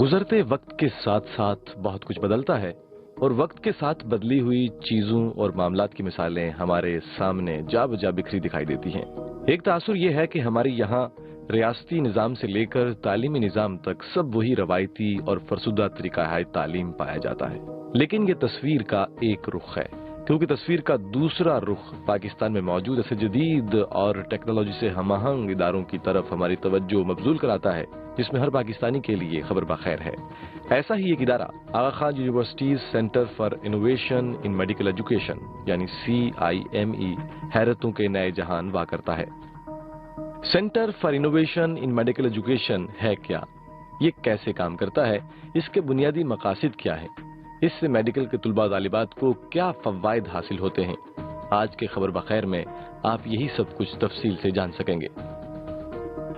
گزرتے وقت کے ساتھ ساتھ بہت کچھ بدلتا ہے اور وقت کے ساتھ بدلی ہوئی چیزوں اور معاملات کی مثالیں ہمارے سامنے جا بجا بکھری دکھائی دیتی ہیں۔ ایک تاثر یہ ہے کہ ہمارے یہاں ریاستی نظام سے لے کر تعلیمی نظام تک سب وہی روایتی اور فرسودہ طریقہ تعلیم پایا جاتا ہے، لیکن یہ تصویر کا ایک رخ ہے، کیونکہ تصویر کا دوسرا رخ پاکستان میں موجود ایسے جدید اور ٹیکنالوجی سے ہم آہنگ اداروں کی طرف ہماری توجہ مبذول کراتا ہے جس میں ہر پاکستانی کے لیے خبر بخیر ہے۔ ایسا ہی ایک ادارہ Aga Khan University's centre for innovation in medical education یعنی CIME حیرتوں کے نئے جہان وا کرتا ہے۔ Centre for innovation in medical education ہے کیا؟ یہ کیسے کام کرتا ہے؟ اس کے بنیادی مقاصد کیا ہیں؟ اس سے میڈیکل کے طلباء طالبات کو کیا فوائد حاصل ہوتے ہیں؟ آج کے خبر بخیر میں آپ یہی سب کچھ تفصیل سے جان سکیں گے۔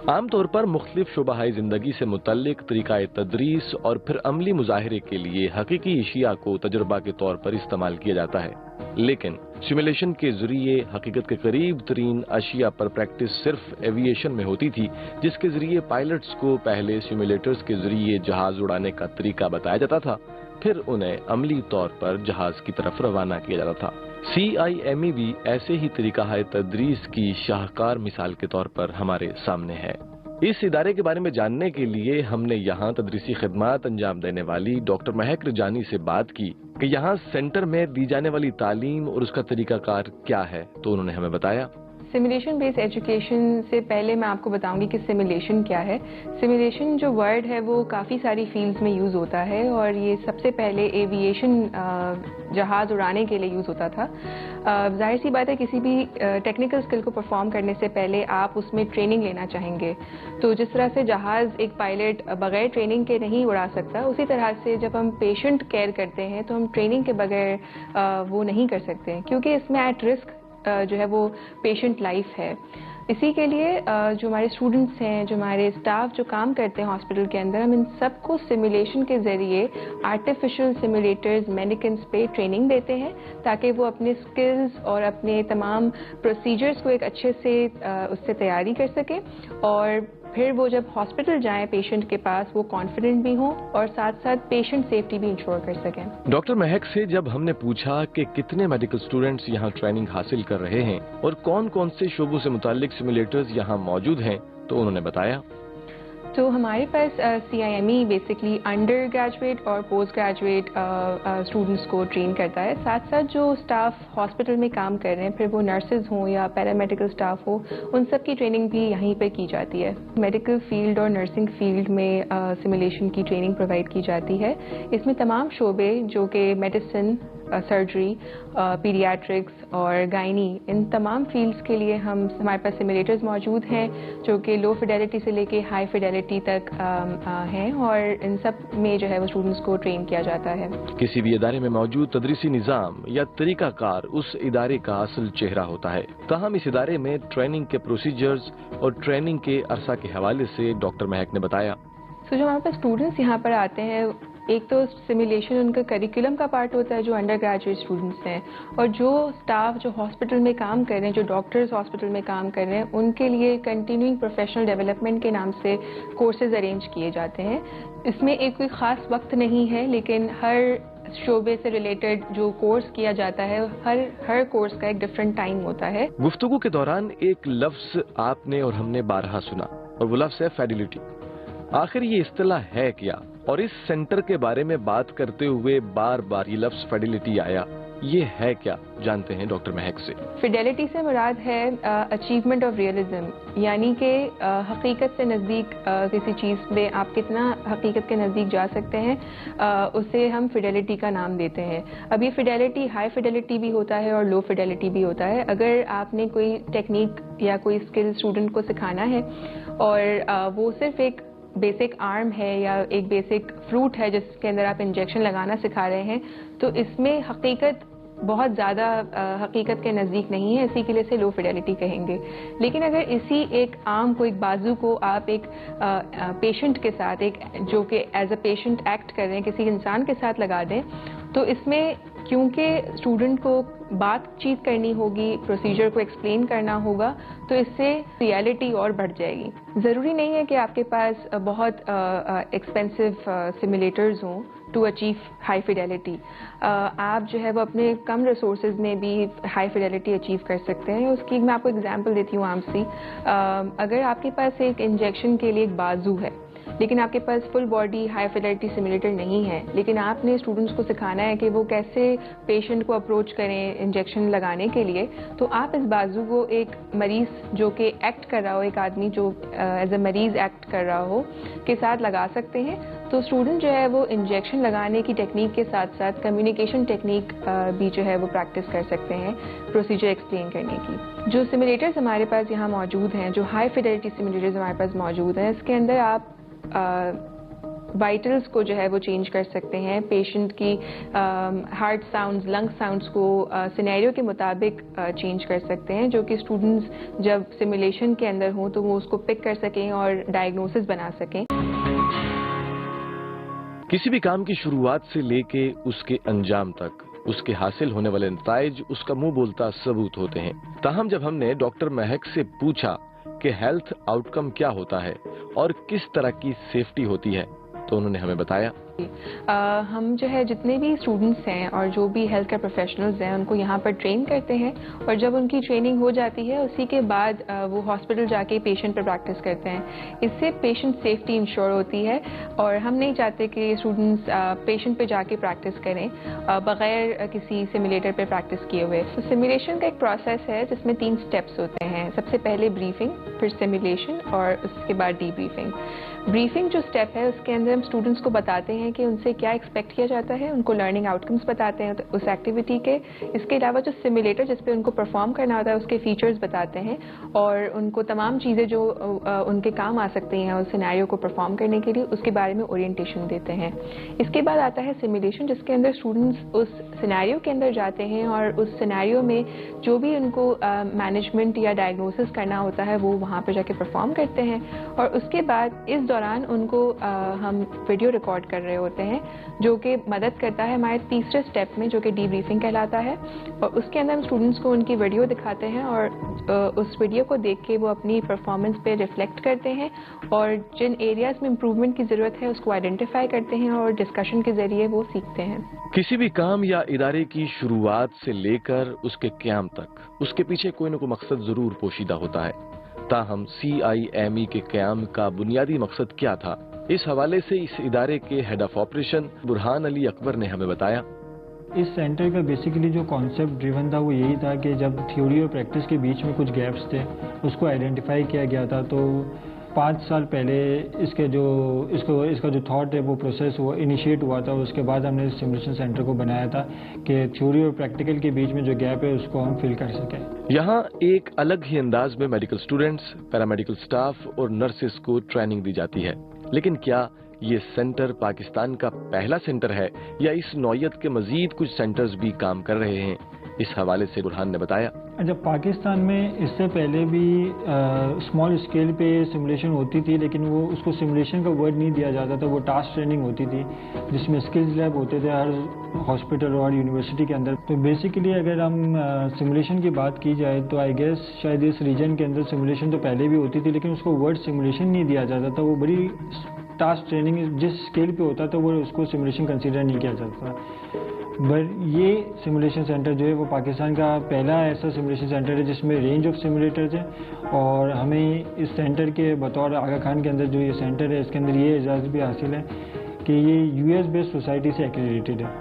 عام طور پر مختلف شعبہ زندگی سے متعلق طریقہ تدریس اور پھر عملی مظاہرے کے لیے حقیقی اشیاء کو تجربہ کے طور پر استعمال کیا جاتا ہے، لیکن سیمولیشن کے ذریعے حقیقت کے قریب ترین اشیاء پر پریکٹس صرف ایوییشن میں ہوتی تھی، جس کے ذریعے پائلٹس کو پہلے سیمولیٹرز کے ذریعے جہاز اڑانے کا طریقہ بتایا جاتا تھا، پھر انہیں عملی طور پر جہاز کی طرف روانہ کیا جاتا تھا۔ CIME بھی ایسے ہی طریقہ تدریس کی شاہکار مثال کے طور پر ہمارے سامنے ہے۔ اس ادارے کے بارے میں جاننے کے لیے ہم نے یہاں تدریسی خدمات انجام دینے والی ڈاکٹر مہک رجانی سے بات کی کہ یہاں سینٹر میں دی جانے والی تعلیم اور اس کا طریقہ کار کیا ہے، تو انہوں نے ہمیں بتایا۔ سیمولیشن بیس ایجوکیشن سے پہلے میں آپ کو بتاؤں گی کہ سیمولیشن کیا ہے۔ سیمولیشن جو ورڈ ہے وہ کافی ساری فیلڈز میں یوز ہوتا ہے اور یہ سب سے پہلے ایوییشن جہاز اڑانے کے لیے یوز ہوتا تھا۔ ظاہر سی بات ہے کسی بھی ٹیکنیکل اسکل کو پرفارم کرنے سے پہلے آپ اس میں ٹریننگ لینا چاہیں گے، تو جس طرح سے جہاز ایک پائلٹ بغیر ٹریننگ کے نہیں اڑا سکتا، اسی طرح سے جب ہم پیشنٹ کیئر کرتے ہیں تو ہم ٹریننگ کے بغیر وہ نہیں کر سکتے، کیونکہ اس میں ایٹ رسک جو ہے وہ پیشنٹ لائف ہے۔ اسی کے لیے جو ہمارے اسٹوڈنٹس ہیں، جو ہمارے اسٹاف جو کام کرتے ہیں ہاسپٹل کے اندر، ہم ان سب کو سیمولیشن کے ذریعے آرٹیفیشل سیمولیٹرز مینیکنس پہ ٹریننگ دیتے ہیں تاکہ وہ اپنے اسکلز اور اپنے تمام پروسیجرز کو ایک اچھے سے اس سے تیاری کر سکیں اور پھر وہ جب ہاسپٹل جائیں پیشنٹ کے پاس وہ کانفیڈنٹ بھی ہوں اور ساتھ ساتھ پیشنٹ سیفٹی بھی انشور کر سکیں۔ ڈاکٹر مہک سے جب ہم نے پوچھا کہ کتنے میڈیکل اسٹوڈنٹس یہاں ٹریننگ حاصل کر رہے ہیں اور کون کون سے شعبوں سے متعلق سیمولیٹرز یہاں موجود ہیں، تو انہوں نے بتایا۔ تو ہمارے پاس CIME بیسکلی انڈر گریجویٹ اور پوسٹ گریجویٹ اسٹوڈنٹس کو ٹرین کرتا ہے، ساتھ ساتھ جو اسٹاف ہاسپٹل میں کام کر رہے ہیں، پھر وہ نرسز ہوں یا پیرامیڈیکل اسٹاف ہو، ان سب کی ٹریننگ بھی یہیں پہ کی جاتی ہے۔ میڈیکل فیلڈ اور نرسنگ فیلڈ میں سیمولیشن کی ٹریننگ پرووائڈ کی جاتی ہے۔ اس میں تمام شعبے جو کہ میڈیسن، سرجری، پیڈیاٹرکس اور گائنی، ان تمام فیلڈز کے لیے ہمارے پاس سیمولیٹرز موجود ہیں جو کہ لو فیڈیلٹی سے لے کے ہائی فیڈیلٹی تک ہیں اور ان سب میں جو ہے وہ اسٹوڈنٹس کو ٹرین کیا جاتا ہے۔ کسی بھی ادارے میں موجود تدریسی نظام یا طریقہ کار اس ادارے کا اصل چہرہ ہوتا ہے، تاہم اس ادارے میں ٹریننگ کے پروسیجرز اور ٹریننگ کے عرصہ کے حوالے سے ڈاکٹر مہک نے بتایا۔ جو ہمارے پاس اسٹوڈنٹس یہاں پر آتے ہیں، ایک تو سیمولیشن ان کا کریکولم کا پارٹ ہوتا ہے جو انڈر گریجویٹ اسٹوڈنٹس ہیں، اور جو اسٹاف جو ہاسپٹل میں کام کر رہے ہیں، جو ڈاکٹرز ہاسپٹل میں کام کر رہے ہیں، ان کے لیے کنٹینیوئنگ پروفیشنل ڈیولپمنٹ کے نام سے کورسز ارینج کیے جاتے ہیں۔ اس میں ایک کوئی خاص وقت نہیں ہے، لیکن ہر شعبے سے ریلیٹڈ جو کورس کیا جاتا ہے ہر کورس کا ایک ڈفرینٹ ٹائم ہوتا ہے۔ گفتگو کے دوران ایک لفظ آپ نے اور ہم نے بارہا سنا اور وہ لفظ ہے فیڈیلٹی۔ آخر یہ اصطلاح ہے کیا؟ اور اس سینٹر کے بارے میں بات کرتے ہوئے بار بار یہ لفظ فیڈیلٹی آیا، یہ ہے کیا؟ جانتے ہیں ڈاکٹر مہک سے۔ فیڈیلٹی سے مراد ہے اچیومنٹ آف ریئلزم، یعنی کہ حقیقت سے نزدیک کسی چیز میں آپ کتنا حقیقت کے نزدیک جا سکتے ہیں، اسے ہم فیڈیلٹی کا نام دیتے ہیں۔ اب یہ فیڈیلٹی ہائی فیڈیلٹی بھی ہوتا ہے اور لو فیڈیلٹی بھی ہوتا ہے۔ اگر آپ نے کوئی ٹیکنیک یا کوئی اسکل اسٹوڈنٹ کو سکھانا ہے اور وہ صرف ایک بیسک آرم ہے یا ایک بیسک فروٹ ہے جس کے اندر آپ انجیکشن لگانا سکھا رہے ہیں، تو اس میں حقیقت بہت زیادہ حقیقت کے نزدیک نہیں ہے، اسی کے لیے اسے لو فیڈیلٹی کہیں گے۔ لیکن اگر اسی ایک آرم کو، ایک بازو کو آپ ایک پیشنٹ کے ساتھ، ایک جو کہ ایز اے پیشنٹ ایکٹ کر رہے ہیں، کسی انسان کے ساتھ لگا دیں، تو اس میں کیونکہ اسٹوڈنٹ کو بات چیت کرنی ہوگی، پروسیجر کو ایکسپلین کرنا ہوگا، تو اس سے ریئلٹی اور بڑھ جائے گی. ضروری نہیں ہے کہ آپ کے پاس بہت ایکسپینسو سیمولیٹرز ہوں ٹو اچیو ہائی فیڈیلٹی. آپ جو ہے وہ اپنے کم ریسورسز میں بھی ہائی فیڈیلٹی اچیو کر سکتے ہیں. اس کی میں آپ کو اگزامپل دیتی ہوں عام سی. اگر آپ کے پاس ایک انجیکشن کے لیے ایک بازو ہے، لیکن آپ کے پاس full body high fidelity simulator نہیں ہے، لیکن آپ نے اسٹوڈنٹس کو سکھانا ہے کہ وہ کیسے پیشنٹ کو اپروچ کریں انجیکشن لگانے کے لیے، تو آپ اس بازو کو ایک مریض جو کہ ایکٹ کر رہا ہو، ایک آدمی جو ایز اے مریض ایکٹ کر رہا ہو کے ساتھ لگا سکتے ہیں. تو اسٹوڈنٹ جو ہے وہ انجیکشن لگانے کی ٹیکنیک کے ساتھ ساتھ کمیونیکیشن ٹیکنیک بھی جو ہے وہ پریکٹس کر سکتے ہیں پروسیجر ایکسپلین کرنے کی. جو سیمولیٹرز ہمارے پاس یہاں موجود ہیں، جو ہائی فیڈیلٹی سیمولیٹرز ہمارے پاس موجود ہیں، اس کے اندر آپ وائٹلز کو جو ہے وہ چینج کر سکتے ہیں، پیشنٹ کی ہارٹ ساؤنڈز، لنگ ساؤنڈز کو سینیریو کے مطابق چینج کر سکتے ہیں، جو کہ اسٹوڈنٹس جب سیمولیشن کے اندر ہوں تو وہ اس کو پک کر سکیں اور ڈائگنوسس بنا سکیں. کسی بھی کام کی شروعات سے لے کے اس کے انجام تک اس کے حاصل ہونے والے نتائج اس کا منہ بولتا ثبوت ہوتے ہیں. تاہم جب ہم نے ڈاکٹر مہک سے پوچھا کہ ہیلتھ آؤٹ کم کیا ہوتا ہے اور کس طرح کی سیفٹی ہوتی ہے تو انہوں نے ہمیں بتایا. ہم جو ہے جتنے بھی اسٹوڈنٹس ہیں اور جو بھی ہیلتھ کیئر پروفیشنلز ہیں ان کو یہاں پر ٹرین کرتے ہیں، اور جب ان کی ٹریننگ ہو جاتی ہے اسی کے بعد وہ ہاسپٹل جا کے پیشنٹ پر پریکٹس کرتے ہیں. اس سے پیشنٹ سیفٹی انشور ہوتی ہے، اور ہم نہیں چاہتے کہ اسٹوڈنٹس پیشنٹ پہ جا کے پریکٹس کریں بغیر کسی سیمولیٹر پہ پریکٹس کیے ہوئے. تو سیمولیشن کا ایک پروسیس ہے جس میں 3 اسٹیپس ہوتے ہیں. سب سے پہلے بریفنگ، پھر سیمولیشن اور اس کے بعد ڈی بریفنگ. بریفنگ جو اسٹیپ ہے اس کے اندر ہم اسٹوڈنٹس کو بتاتے ہیں کہ ان سے کیا ایکسپیکٹ کیا جاتا ہے، ان کو لرننگ آؤٹ کمس بتاتے ہیں اس ایکٹیویٹی کے. اس کے علاوہ جو سیمولیٹر جس پہ ان کو پرفارم کرنا ہوتا ہے اس کے فیچرز بتاتے ہیں، اور ان کو تمام چیزیں جو ان کے کام آ سکتی ہیں اس سینیریو کو پرفارم کرنے کے لیے اس کے بارے میں اورینٹیشن دیتے ہیں. اس کے بعد آتا ہے سیمولیشن، جس کے اندر اسٹوڈنٹس اس سینیریو کے اندر جاتے ہیں اور اس سینیریو میں جو بھی ان کو مینجمنٹ یا ڈائگنوسس کرنا ہوتا ہے وہ وہاں پہ جا کے پرفارم کرتے ہیں. اور اس کے بعد اس دوران ان کو ہم ویڈیو ریکارڈ کر رہے ہوتے ہیں، جو کہ مدد کرتا ہے ہمارے تیسرے اسٹیپ میں جو کہ ڈی بریفنگ کہلاتا ہے. اور اس کے اندر ہم اسٹوڈنٹس کو ان کی ویڈیو دکھاتے ہیں، اور اس ویڈیو کو دیکھ کے وہ اپنی پرفارمنس پہ ریفلیکٹ کرتے ہیں، اور جن ایریاز میں امپروومنٹ کی ضرورت ہے اس کو آئیڈینٹیفائی کرتے ہیں اور ڈسکشن کے ذریعے وہ سیکھتے ہیں. کسی بھی کام یا ادارے کی شروعات سے لے کر اس کے قیام تک اس کے پیچھے کوئی نہ کوئی مقصد ضرور پوشیدہ ہوتا ہے. تاہم CIME کے قیام کا بنیادی مقصد کیا تھا، اس حوالے سے اس ادارے کے ہیڈ آف آپریشن برہان علی اکبر نے ہمیں بتایا. اس سینٹر کا بیسیکلی جو کانسیپٹ ڈریون تھا وہ یہی تھا کہ جب تھیوری اور پریکٹس کے بیچ میں کچھ گیپس تھے اس کو آئیڈینٹیفائی کیا گیا تھا. تو 5 سال پہلے اس کا جو تھاٹ ہے وہ پروسیس وہ انیشیٹ ہوا تھا. اس کے بعد ہم نے سیمولیشن سینٹر کو بنایا تھا کہ تھیوری اور پریکٹیکل کے بیچ میں جو گیپ ہے اس کو ہم فل کر سکیں. یہاں ایک الگ ہی انداز میں میڈیکل سٹوڈنٹس، پیرامیڈیکل سٹاف اور نرسز کو ٹریننگ دی جاتی ہے. لیکن کیا یہ سینٹر پاکستان کا پہلا سینٹر ہے یا اس نوعیت کے مزید کچھ سینٹرز بھی کام کر رہے ہیں؟ اس حوالے سے برہان نے بتایا. جب پاکستان میں اس سے پہلے بھی اسمال اسکیل پہ سیمولیشن ہوتی تھی، لیکن وہ اس کو سیمولیشن کا ورڈ نہیں دیا جاتا تھا، وہ ٹاسک ٹریننگ ہوتی تھی جس میں اسکلز لیب ہوتے تھے ہر ہاسپٹل اور یونیورسٹی کے اندر. تو بیسیکلی اگر ہم سیمولیشن کی بات کی جائے تو آئی گیس شاید اس ریجن کے اندر سیمولیشن تو پہلے بھی ہوتی تھی، لیکن اس کو ورڈ سیمولیشن نہیں دیا جاتا تھا. وہ بڑی ٹاسک ٹریننگ جس اسکیل پہ ہوتا تھا وہ اس کو سیمولیشن کنسیڈر نہیں کیا جاتا تھا. بٹ یہ سیمولیشن سینٹر جو ہے وہ پاکستان کا پہلا ایسا سیمولیشن سینٹر ہے جس میں رینج آف سیمولیٹرز ہیں. اور ہمیں اس سینٹر کے بطور آغا خان کے اندر جو یہ سینٹر ہے اس کے اندر یہ اعزاز بھی حاصل ہے کہ یہ US بیسڈ سوسائٹی سے ایکریڈیٹڈ ہے.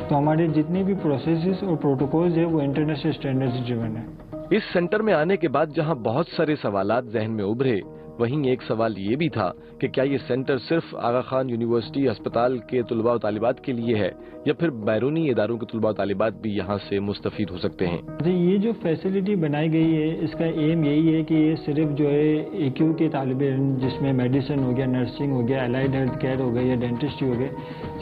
تو ہمارے جتنے بھی پروسیسز اور پروٹوکولز ہیں وہ انٹرنیشنل اسٹینڈرڈز ڈریون ہیں. اس سینٹر میں آنے کے بعد جہاں بہت سارے سوالات ذہن میں ابھرے، وہیں ایک سوال یہ بھی تھا کہ کیا یہ سینٹر صرف آغا خان یونیورسٹی ہسپتال کے طلباء و طالبات کے لیے ہے یا پھر بیرونی اداروں کے طلباء و طالبات بھی یہاں سے مستفید ہو سکتے ہیں؟ یہ جو فیسلٹی بنائی گئی ہے اس کا ایم یہی ہے کہ یہ صرف جو ہے AQ کے طالب علم جس میں میڈیسن ہو گیا، نرسنگ ہو گیا، الائڈ ہیلتھ کیئر ہو گیا یا ڈینٹسٹری ہو گیا،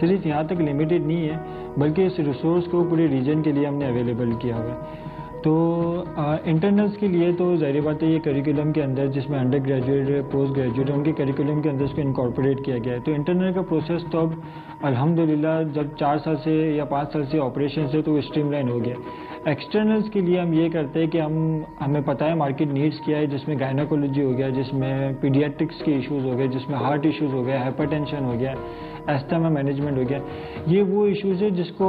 صرف یہاں تک لمیٹڈ نہیں ہے بلکہ اس ریسورس کو پورے ریجن کے لیے ہم نے اویلیبل کیا ہوا ہے. تو انٹرنلس کے لیے تو ظاہر بات ہے یہ کریکولم کے اندر جس میں انڈر گریجویٹ پوسٹ گریجویٹ ان کے کریکولم کے اندر اس کو انکارپوریٹ کیا گیا ہے. تو انٹرنل کا پروسیس تو اب الحمدللہ جب 4 سال سے یا 5 سال سے آپریشن سے تو وہ اسٹریم لائن ہو گیا. ایکسٹرنلس کے لیے ہم یہ کرتے ہیں کہ ہمیں پتہ ہے مارکیٹ نیڈس کیا ہے, جس میں گائناکولوجی ہو گیا, جس میں پیڈیاٹرکس کے ایشوز ہو گئے, جس میں ہارٹ ایشوز ہو گیا, ہائپر ٹینشن ہو گیا, ایسٹما مینجمنٹ ہو گیا. یہ وہ ایشوز ہے جس کو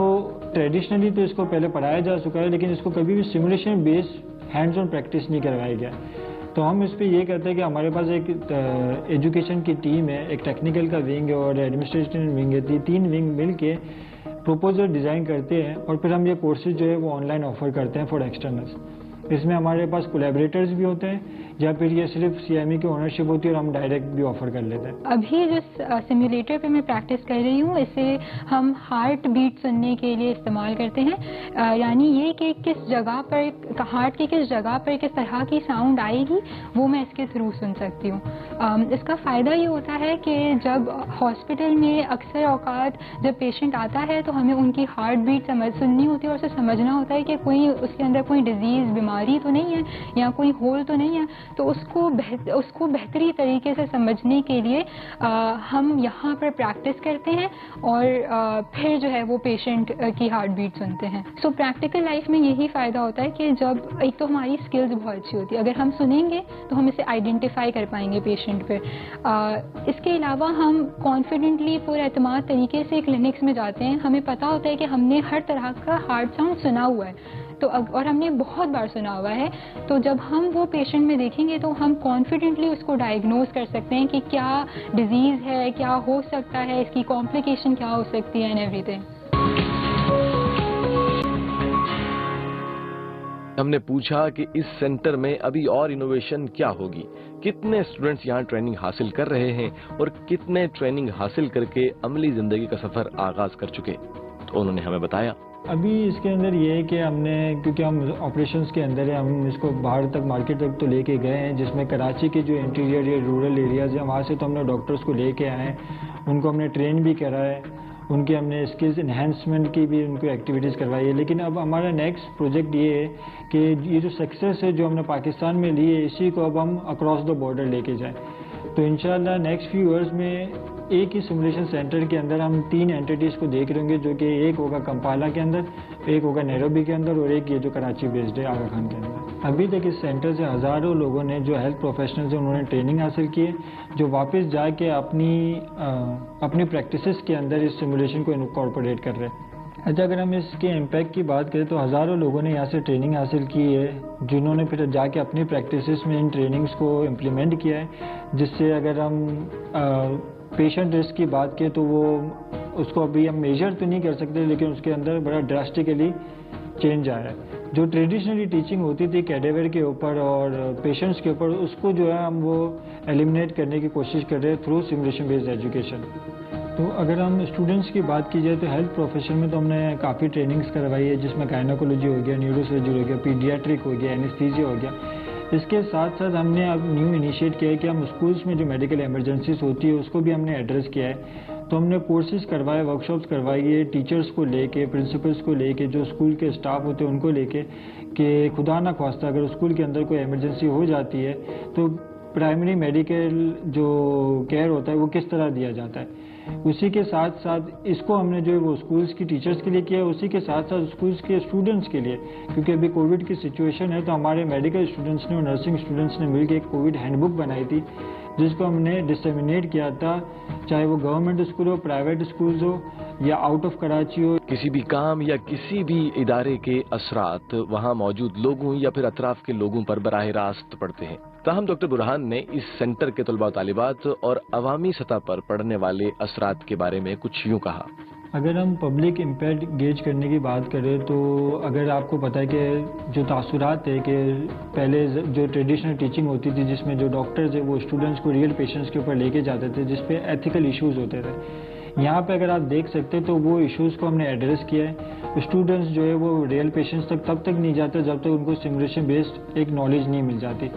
ٹریڈیشنلی تو اس کو پہلے پڑھایا جا چکا ہے, لیکن اس کو کبھی بھی simulation base hands on practice نہیں کروایا گیا. تو ہم اس پہ یہ کرتے ہیں کہ ہمارے پاس ایک ایجوکیشن کی ٹیم ہے, ایک ٹیکنیکل کا ونگ ہے اور ایڈمنسٹریشن ونگ ہے. 3 ونگ مل کے پروپوزل ڈیزائن کرتے ہیں اور پھر ہم یہ کورسز جو ہے وہ آن لائن آفر کرتے ہیں فار ایکسٹرنلس. اس میں ہمارے پاس کولیبریٹرز بھی ہوتے ہیں یا پھر یہ صرف سی ایم ای کی اونرشپ ہوتی ہے اور ہم ڈائریکٹ بھی آفر کر لیتے ہیں. ابھی جس سیمولیٹر پہ میں پریکٹس کر رہی ہوں اسے ہم ہارٹ بیٹ سننے کے لیے استعمال کرتے ہیں, یعنی یہ کہ کس جگہ پر ہارٹ کی کس جگہ پر کس طرح کی ساؤنڈ آئے گی وہ میں اس کے تھرو سن سکتی ہوں. اس کا فائدہ یہ ہوتا ہے کہ جب ہاسپٹل میں اکثر اوقات جب پیشنٹ آتا ہے تو ہمیں ان کی ہارٹ بیٹ سننی ہوتی ہے اور اسے سمجھنا ہوتا ہے کہ کوئی اس کے اندر کوئی ڈیزیز بیماری تو نہیں ہے یا کوئی ہول تو نہیں ہے. تو اس کو بہتری طریقے سے سمجھنے کے لیے ہم یہاں پر پریکٹس کرتے ہیں اور پھر جو ہے وہ پیشنٹ کی ہارٹ بیٹ سنتے ہیں. سو پریکٹیکل لائف میں یہی فائدہ ہوتا ہے کہ جب ایک تو ہماری اسکلز بہت اچھی ہوتی ہے, اگر ہم سنیں گے تو ہم اسے آئیڈینٹیفائی کر پائیں گے پیشنٹ پہ. اس کے علاوہ ہم کانفیڈنٹلی پر اعتماد طریقے سے کلینکس میں جاتے ہیں, ہمیں پتہ ہوتا ہے کہ ہم نے ہر طرح کا ہارٹ ساؤنڈ سنا ہوا ہے تو اور ہم نے بہت بار سنا ہوا ہے. تو جب ہم وہ پیشنٹ میں دیکھیں گے تو ہم کانفیڈنٹلی اس کو ڈائگنوز کر سکتے ہیں کہ کیا ڈیزیز ہے, کیا ہو سکتا ہے, اس کی کمپلیکیشن کیا ہو سکتی ہے اینڈ ایوری تھنگ. ہم نے پوچھا کہ اس سینٹر میں ابھی اور انوویشن کیا ہوگی, کتنے اسٹوڈنٹس یہاں ٹریننگ حاصل کر رہے ہیں اور کتنے ٹریننگ حاصل کر کے عملی زندگی کا سفر آغاز کر چکے. تو انہوں نے ہمیں بتایا ابھی اس کے اندر یہ ہے کہ ہم نے, کیونکہ ہم آپریشنس کے اندر ہیں, ہم اس کو باہر تک مارکیٹ تک تو لے کے گئے ہیں, جس میں کراچی کے جو انٹیریئر یا رورل ایریاز ہیں وہاں سے تو ہم نے ڈاکٹرس کو لے کے آئے ہیں, ان کو ہم نے ٹرین بھی کرا ہے, ان کی ہم نے اسکلز انہینسمنٹ کی بھی ان کو ایکٹیویٹیز کروائی ہے. لیکن اب ہمارا نیکسٹ پروجیکٹ یہ ہے کہ یہ جو سکسیس ہے جو ہم نے پاکستان میں لی ہے اسی کو اب ہم اکراس دا بارڈر لے کے جائیں. تو انشاءاللہ نیکسٹ فیو ایئرز میں ایک ہی سیمولیشن سینٹر کے اندر ہم 3 اینٹیٹیز کو دیکھ رہے ہوں گے, جو کہ ایک ہوگا کمپالا کے اندر, ایک ہوگا نیروبی کے اندر اور ایک یہ جو کراچی بیسڈ ہے آغا خان کے اندر. ابھی تک اس سینٹر سے ہزاروں لوگوں نے جو ہیلتھ پروفیشنلز ہیں انہوں نے ٹریننگ حاصل کی ہے, جو واپس جا کے اپنی پریکٹسز کے اندر اس سیمولیشن کو انکارپوریٹ کر رہے ہیں. اچھا, اگر ہم اس کے امپیکٹ کی بات کریں تو ہزاروں لوگوں نے یہاں سے ٹریننگ حاصل کی ہے, جنہوں نے پھر جا کے اپنی پریکٹسز میں ان ٹریننگز کو امپلیمنٹ کیا ہے, جس سے اگر ہم پیشنٹ رسک کی بات کریں تو وہ اس کو ابھی ہم میجر تو نہیں کر سکتے, لیکن اس کے اندر بڑا ڈراسٹیکلی چینج آیا ہے. جو ٹریڈیشنلی ٹیچنگ ہوتی تھی کیڈیور کے اوپر اور پیشنٹس کے اوپر, اس کو جو ہے ہم وہ ایلیمنیٹ کرنے کی کوشش کر رہے ہیں تھرو سیمولیشن بیسڈ ایجوکیشن. تو اگر ہم اسٹوڈنٹس کی بات کی جائے تو ہیلتھ پروفیشن میں تو ہم نے کافی ٹریننگز کروائی ہے, جس میں گائناکولوجی ہو گیا, نیورو سرجری ہو گیا, پیڈیاٹرک ہو گیا, اینستھیزیا ہو گیا. اس کے ساتھ ساتھ ہم نے اب نیو انیشیٹ کیا ہے کہ ہم اسکولس میں جو میڈیکل ایمرجنسیز ہوتی ہے اس کو بھی ہم نے ایڈریس کیا ہے. تو ہم نے کورسز کروائے, ورکشاپس کروائی ہے, ٹیچرس کو لے کے, پرنسپلس کو لے کے, جو اسکول کے اسٹاف ہوتے ہیں ان کو لے کے, کہ خدا نہ خواستہ اگر اسکول کے اندر کوئی ایمرجنسی ہو جاتی ہے تو پرائمری میڈیکل جو کیئر ہوتا ہے وہ کس طرح دیا جاتا ہے. اسی کے ساتھ ساتھ اس کو ہم نے جو ہے وہ اسکولس کی ٹیچرز کے لیے کیا ہے, اسی کے ساتھ ساتھ اسکولس کے اسٹوڈنٹس کے لیے, کیونکہ ابھی کووڈ کی سچویشن ہے تو ہمارے میڈیکل اسٹوڈنٹس نے اور نرسنگ اسٹوڈنٹس نے مل کے ایک کووڈ ہینڈ بک بنائی تھی, جس کو ہم نے ڈسیمینیٹ کیا تھا, چاہے وہ گورنمنٹ اسکول ہو, پرائیویٹ اسکولز ہو یا آؤٹ آف کراچی ہو. کسی بھی کام یا کسی بھی ادارے کے اثرات وہاں موجود لوگوں یا پھر اطراف کے لوگوں پر براہ راست پڑتے ہیں. تاہم ڈاکٹر برہان نے اس سینٹر کے طلباء و طالبات اور عوامی سطح پر پڑنے والے اثرات کے بارے میں کچھ یوں کہا. اگر ہم پبلک امپیکٹ گیج کرنے کی بات کریں تو اگر آپ کو پتہ ہے کہ جو تاثرات ہے کہ پہلے جو ٹریڈیشنل ٹیچنگ ہوتی تھی جس میں جو ڈاکٹرز ہیں وہ اسٹوڈنٹس کو ریئل پیشنٹس کے اوپر لے کے جاتے تھے, جس پہ ایتھیکل ایشوز ہوتے تھے, یہاں پہ اگر آپ دیکھ سکتے تو وہ ایشوز کو ہم نے ایڈریس کیا ہے. اسٹوڈنٹس جو ہے وہ ریئل پیشنٹس تک تب تک نہیں جاتے جب تک ان کو سیمولیشن بیسڈ ایک نالج نہیں مل جاتی.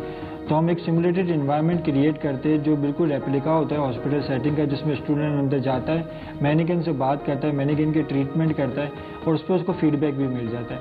تو ہم ایک سیمولیٹڈ انوائرمنٹ کریٹ کرتے ہیں جو بالکل ریپلیکا ہوتا ہے ہاسپٹل سیٹنگ کا, جس میں اسٹوڈنٹ اندر جاتا ہے, مینیکن سے بات کرتا ہے, مینیکن کے ٹریٹمنٹ کرتا ہے اور اس پہ اس کو فیڈ بیک بھی مل جاتا ہے.